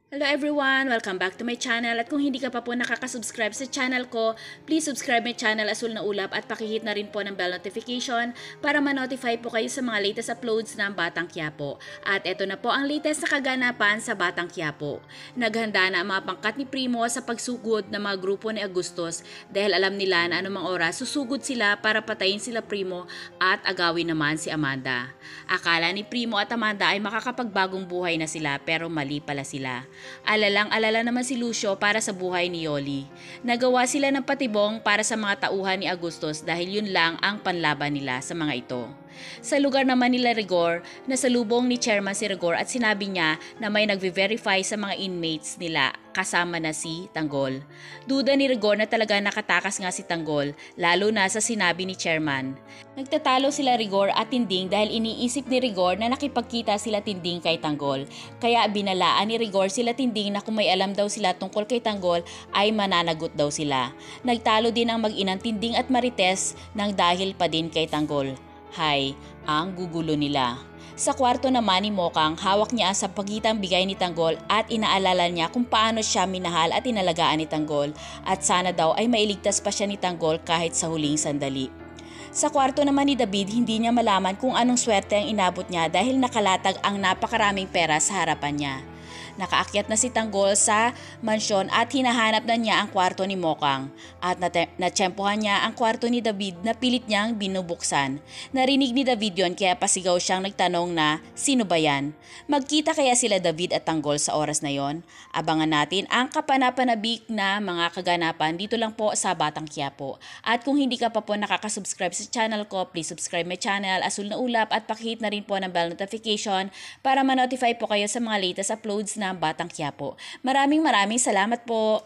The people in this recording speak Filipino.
Hello everyone! Welcome back to my channel at kung hindi ka pa po nakaka-subscribe sa channel ko, please subscribe my channel Asul na Ulap at pakihit na rin po ng bell notification para ma-notify po kayo sa mga latest uploads ng Batang Quiapo. At eto na po ang latest na kaganapan sa Batang Quiapo. Naghanda na ang mga pangkat ni Primo sa pagsugod ng mga grupo ni Agustos dahil alam nila na anumang oras susugod sila para patayin sila Primo at agawin naman si Amanda. Akala ni Primo at Amanda ay makakapagbagong buhay na sila pero mali pala sila. Alalang-alala naman si Lucio para sa buhay ni Yoli. Nagawa sila ng patibong para sa mga tauhan ni Agustos dahil yun lang ang panlaban nila sa mga ito. Sa lugar naman nila Rigor, nasalubong ni Chairman si Rigor at sinabi niya na may nagve-verify sa mga inmates nila kasama na si Tanggol. Duda ni Rigor na talaga nakatakas nga si Tanggol, lalo na sa sinabi ni Chairman. Nagtatalo sila Rigor at Tinding dahil iniisip ni Rigor na nakipagkita sila Tinding kay Tanggol. Kaya binalaan ni Rigor sila Tinding na kung may alam daw sila tungkol kay Tanggol ay mananagot daw sila. Nagtalo din ang mag-inang Tinding at Marites nang dahil pa din kay Tanggol. Hay, ang gugulo nila. Sa kwarto naman ni Mokang, hawak niya sa pagitang bigay ni Tanggol at inaalala niya kung paano siya minahal at inalagaan ni Tanggol at sana daw ay mailigtas pa siya ni Tanggol kahit sa huling sandali. Sa kwarto naman ni David, hindi niya malaman kung anong swerte ang inabot niya dahil nakalatag ang napakaraming pera sa harapan niya. Nakaakyat na si Tanggol sa mansyon at hinahanap na niya ang kwarto ni Mokang at natsyempohan niya ang kwarto ni David na pilit niyang binubuksan. Narinig ni David yon kaya pasigaw siyang nagtanong na sino ba yan? Magkita kaya sila David at Tanggol sa oras na yon? Abangan natin ang kapanapanabik na mga kaganapan dito lang po sa Batang Quiapo. At kung hindi ka pa po nakaka-subscribe sa channel ko, please subscribe my channel Asul na Ulap at pakihit na rin po ng bell notification para ma-notify po kayo sa mga latest uploads na Batang Quiapo. Maraming salamat po!